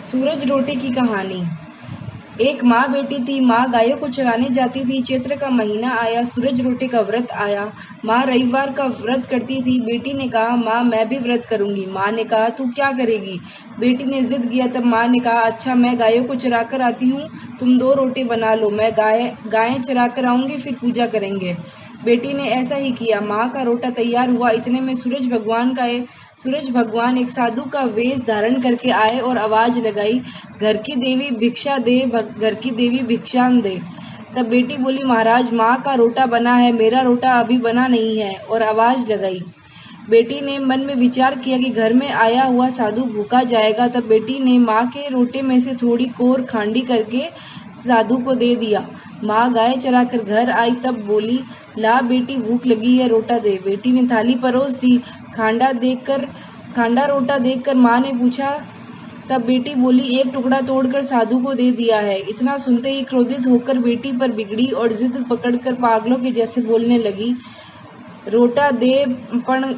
सूरज रोटी की कहानी। एक माँ बेटी थी। माँ गायों को चराने जाती थी। चैत्र का महीना आया, सूरज रोटी का व्रत आया। माँ रविवार का व्रत करती थी। बेटी ने कहा, माँ मैं भी व्रत करूंगी। माँ ने कहा, तू क्या करेगी? बेटी ने जिद किया। तब माँ ने कहा, अच्छा मैं गायों को चरा कर आती हूँ, तुम 2 रोटी बना लो, मैं गायें चरा कर आऊंगी, फिर पूजा करेंगे। बेटी ने ऐसा ही किया। माँ का रोटा तैयार हुआ। इतने में सूरज भगवान एक साधु का वेश धारण करके आए और आवाज लगाई, घर की देवी भिक्षा दे, घर की देवी भिक्षान दे। तब बेटी बोली, महाराज माँ का रोटा बना है, मेरा रोटा अभी बना नहीं है, और आवाज लगाई। बेटी ने मन में विचार किया कि घर में आया हुआ साधु भूखा जाएगा। तब बेटी ने माँ के रोटे में से थोड़ी कोर खांडी करके साधु को दे दिया। माँ गाय चराकर घर आई तब बोली, ला बेटी भूख लगी है, रोटा दे। बेटी ने थाली परोस दी। खांडा रोटा देखकर माँ ने पूछा। तब बेटी बोली, एक टुकड़ा तोड़कर साधु को दे दिया है। इतना सुनते ही क्रोधित होकर बेटी पर बिगड़ी और जिद पकड़कर पागलों के जैसे बोलने लगी, रोटा दे पण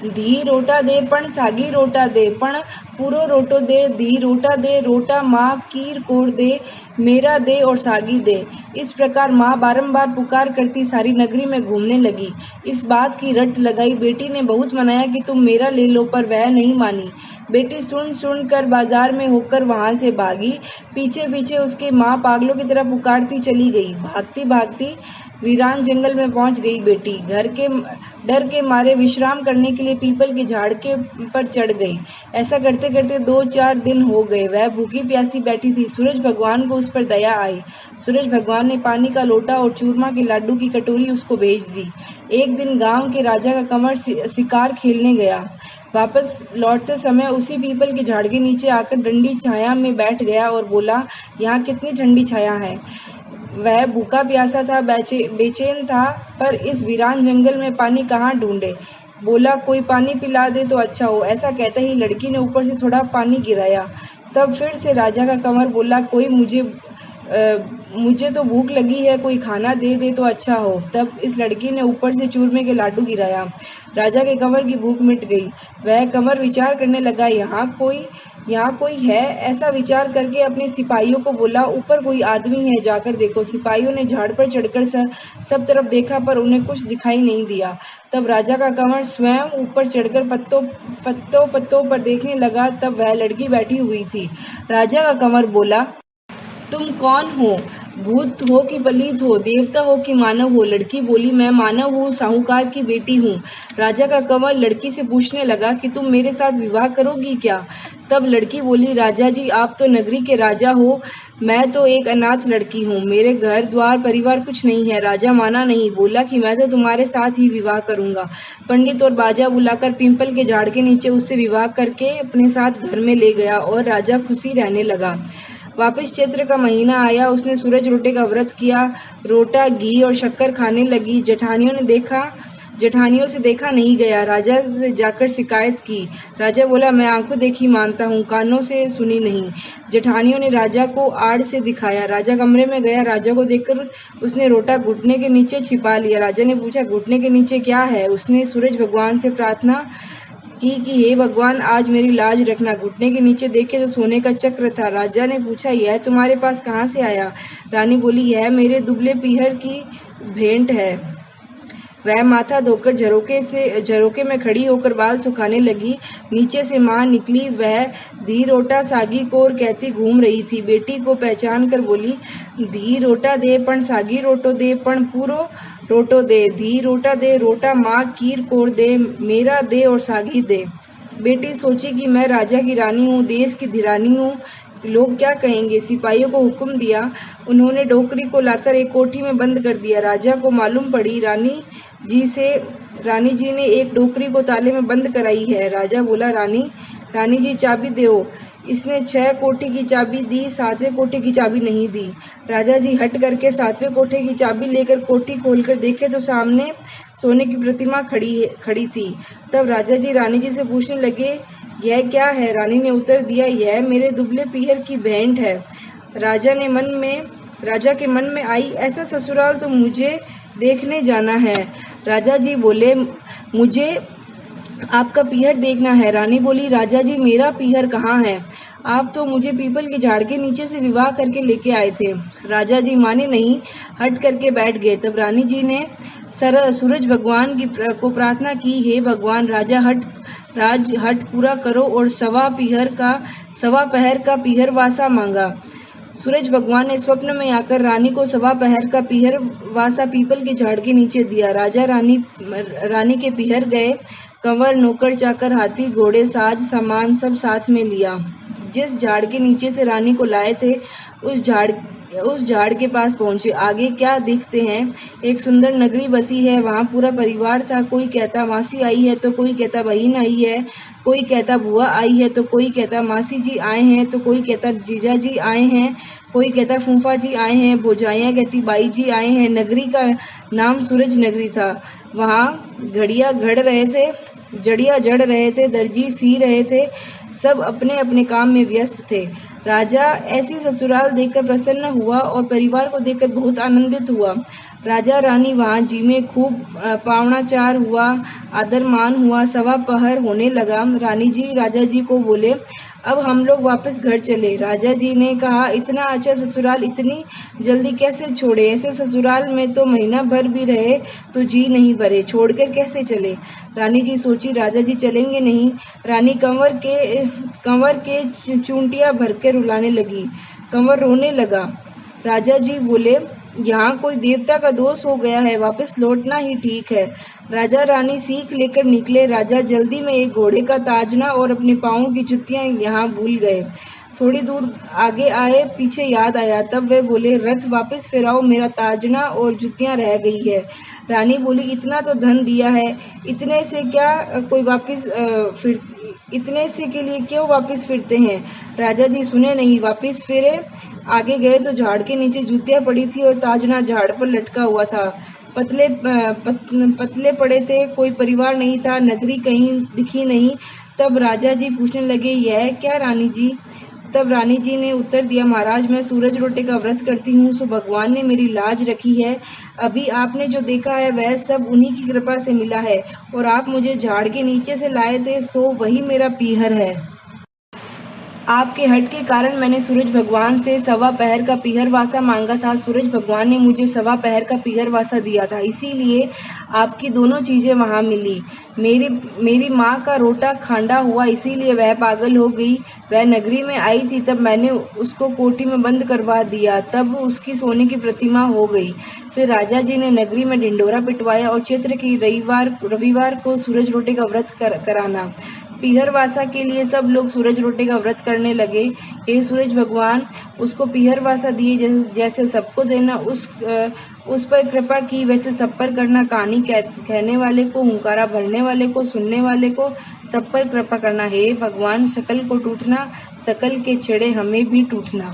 धी रोटा दे पण सागी रोटा दे, पण पूरो रोटो दे, धी रोटा दे, रोटा माँ कीर कोर दे, मेरा दे और सागी दे। इस प्रकार माँ बारंबार पुकार करती सारी नगरी में घूमने लगी। इस बात की रट लगाई। बेटी ने बहुत मनाया कि तुम मेरा ले लो, पर वह नहीं मानी। बेटी सुन कर बाजार में होकर वहां से भागी। पीछे पीछे उसके माँ पागलों की तरह पुकारती चली गई। भागती भागती वीरान जंगल में पहुंच गई। बेटी डर के मारे विश्राम करने के लिए पीपल के झाड़ के पर चढ़ गई। ऐसा करते करते 2-4 दिन हो गए। वह भूखी प्यासी बैठी थी। सूरज भगवान को उस पर दया आई। सूरज भगवान ने पानी का लोटा और चूरमा के लड्डू की कटोरी उसको भेज दी। एक दिन गांव के राजा का कमर शिकार खेलने गया। वापस लौटते समय उसी पीपल के झाड़ के नीचे आकर ठंडी छाया में बैठ गया और बोला, यहाँ कितनी ठंडी छाया है। वह भूखा प्यासा था, बेचैन था, पर इस वीरान जंगल में पानी कहाँ ढूंढे। बोला, कोई पानी पिला दे तो अच्छा हो। ऐसा कहते ही लड़की ने ऊपर से थोड़ा पानी गिराया। तब फिर से राजा का कंवर बोला, मुझे तो भूख लगी है, कोई खाना दे दे तो अच्छा हो। तब इस लड़की ने ऊपर से चूरमे के लाडू गिराया। राजा के कंवर की भूख मिट गई। वह कंवर विचार करने लगा, यहाँ कोई है। ऐसा विचार करके अपने सिपाहियों को बोला, ऊपर कोई आदमी है, जाकर देखो। सिपाहियों ने झाड़ पर चढ़कर सब तरफ देखा, पर उन्हें कुछ दिखाई नहीं दिया। तब राजा का कंवर स्वयं ऊपर चढ़कर पत्तों पर देखने लगा। तब वह लड़की बैठी हुई थी। राजा का कंवर बोला, तुम कौन हो? भूत हो कि पलीत हो, देवता हो कि मानव हो? लड़की बोली, मैं मानव हूँ, साहूकार की बेटी हूँ। राजा का कंवर लड़की से पूछने लगा कि तुम मेरे साथ विवाह करोगी क्या? तब लड़की बोली, राजा जी आप तो नगरी के राजा हो, मैं तो एक अनाथ लड़की हूँ, मेरे घर द्वार परिवार कुछ नहीं है। राजा माना नहीं, बोला कि मैं तो तुम्हारे साथ ही विवाह करूंगा। पंडित और बाजा बुलाकर पीपल के झाड़ के नीचे उससे विवाह करके अपने साथ घर में ले गया और राजा खुशी रहने लगा। वापस चैत्र का महीना आया। उसने सूरज रोटे का व्रत किया। रोटा, घी और शक्कर खाने लगी। जेठानियों से देखा नहीं गया। राजा से जाकर शिकायत की। राजा बोला, मैं आंखों देखी मानता हूँ, कानों से सुनी नहीं। जेठानियों ने राजा को आड़ से दिखाया। राजा कमरे में गया। राजा को देखकर उसने रोटा घुटने के नीचे छिपा लिया। राजा ने पूछा, घुटने के नीचे क्या है? उसने सूरज भगवान से प्रार्थना कि हे भगवान आज मेरी लाज रखना। घुटने के नीचे देखे तो सोने का चक्र था। राजा ने पूछा, यह तुम्हारे पास कहाँ से आया? रानी बोली, यह मेरे दुबले पीहर की भेंट है। वह माथा धोकर झरोके में खड़ी होकर बाल सुखाने लगी। नीचे से माँ निकली। वह धी रोटा सागी कोर कहती घूम रही थी। बेटी को पहचान कर बोली, धी रोटा दे पण सागी रोटो दे, पण पूरो रोटो दे, धी रोटा दे, रोटा माँ कीर कोर दे, मेरा दे और सागी दे। बेटी सोची कि मैं राजा की रानी हूँ, देश की धीरानी हूँ, लोग क्या कहेंगे। सिपाहियों को हुक्म दिया। उन्होंने डोकरी को लाकर एक कोठी में बंद कर दिया। राजा को मालूम पड़ी। रानी जी ने एक डोकरी को ताले में बंद कराई है। राजा बोला, रानी जी चाबी दो। इसने 6 कोठे की चाबी दी, 7वें कोठे की चाबी नहीं दी। राजा जी हट करके 7वें कोठे की चाबी लेकर कोठी खोलकर देखे तो सामने सोने की प्रतिमा खड़ी थी। तब राजा जी रानी जी से पूछने लगे, यह क्या है? रानी ने उत्तर दिया, यह मेरे दुबले पीहर की भेंट है। राजा के मन में आई, ऐसा ससुराल तो मुझे देखने जाना है। राजा जी बोले, आपका पीहर देखना है। रानी बोली, राजा जी मेरा पीहर कहाँ है? आप तो मुझे पीपल के झाड़ के नीचे से विवाह करके लेके आए थे। राजा जी माने नहीं, हट करके बैठ गए। तब रानी जी ने सूरज भगवान को प्रार्थना की, हे भगवान, राज हट पूरा करो और सवा पहर का पीहर वासा मांगा। सूरज भगवान ने स्वप्न में आकर रानी को सवा पहर का पीहर वासा पीपल के झाड़ के नीचे दिया। राजा रानी के पीहर गए। कंवर, नौकर, चाकर, हाथी, घोड़े, साज सामान सब साथ में लिया। जिस झाड़ के नीचे से रानी को लाए थे उस झाड़ के पास पहुंचे। आगे क्या देखते हैं, एक सुंदर नगरी बसी है। वहां पूरा परिवार था। कोई कहता मासी आई है तो कोई कहता बहन आई है, कोई कहता बुआ आई है तो कोई कहता मासी जी आए हैं, तो कोई कहता जीजा जी आए हैं, कोई कहता फूफा जी आए हैं, भौजाइयाँ कहती बाई जी आए हैं। नगरी का नाम सूरज नगरी था। वहाँ जड़िया जड़ रहे थे, दर्जी सी रहे थे, सब अपने अपने काम में व्यस्त थे। राजा ऐसी ससुराल देखकर प्रसन्न हुआ और परिवार को देखकर बहुत आनंदित हुआ। राजा रानी वहाँ जी में खूब पावनाचार हुआ, आदर मान हुआ। सवा पहर होने लगा। रानी जी राजा जी को बोले, अब हम लोग वापस घर चले। राजा जी ने कहा, इतना अच्छा ससुराल इतनी जल्दी कैसे छोड़े? ऐसे ससुराल में तो महीना भर भी रहे तो जी नहीं भरे, छोड़कर कैसे चले? रानी जी सोची, राजा जी चलेंगे नहीं। रानी कंवर के चूंटियां भर के रुलाने लगी। कंवर रोने लगा। राजा जी बोले, यहाँ कोई देवता का दोष हो गया है, वापस लौटना ही ठीक है। राजा रानी सीख लेकर निकले। राजा जल्दी में एक घोड़े का ताजना और अपने पाँवों की जुतियां यहाँ भूल गए। थोड़ी दूर आगे आए, पीछे याद आया, तब वे बोले, रथ वापस फिराओ, मेरा ताजना और जुतियां रह गई है। रानी बोली, इतना तो धन दिया है, इतने से के लिए क्यों वापस फिरते हैं? राजा जी सुने नहीं, वापस फिरे। आगे गए तो झाड़ के नीचे जूतियां पड़ी थी और ताजना झाड़ पर लटका हुआ था। पतले पड़े थे। कोई परिवार नहीं था, नगरी कहीं दिखी नहीं। तब राजा जी पूछने लगे, यह क्या रानी जी? तब रानी जी ने उत्तर दिया, महाराज, मैं सूरज रोटे का व्रत करती हूँ, सो भगवान ने मेरी लाज रखी है। अभी आपने जो देखा है वह सब उन्हीं की कृपा से मिला है, और आप मुझे झाड़ के नीचे से लाए थे, सो वही मेरा पीहर है। आपके हट के कारण मैंने सूरज भगवान से सवा पहर का पीहर वासा मांगा था। सूरज भगवान ने मुझे सवा पहर का पीहर वासा दिया था, इसीलिए आपकी दोनों चीज़ें वहाँ मिली। मेरी माँ का रोटा खांडा हुआ, इसीलिए वह पागल हो गई। वह नगरी में आई थी, तब मैंने उसको कोठी में बंद करवा दिया, तब उसकी सोने की प्रतिमा हो गई। फिर राजा जी ने नगरी में ढिंढोरा पिटवाया और चैत्र की रविवार को सूरज रोटे का व्रत कराना। पीहर वासा के लिए सब लोग सूरज रोटे का व्रत करने लगे। हे सूरज भगवान, उसको पीहर वासा दिए, जैसे सबको देना, उस पर कृपा की वैसे सब पर करना। कहानी कहने वाले को, हुंकारा भरने वाले को, सुनने वाले को, सब पर कृपा करना। हे भगवान, शकल को टूटना, सकल के छेड़े हमें भी टूटना।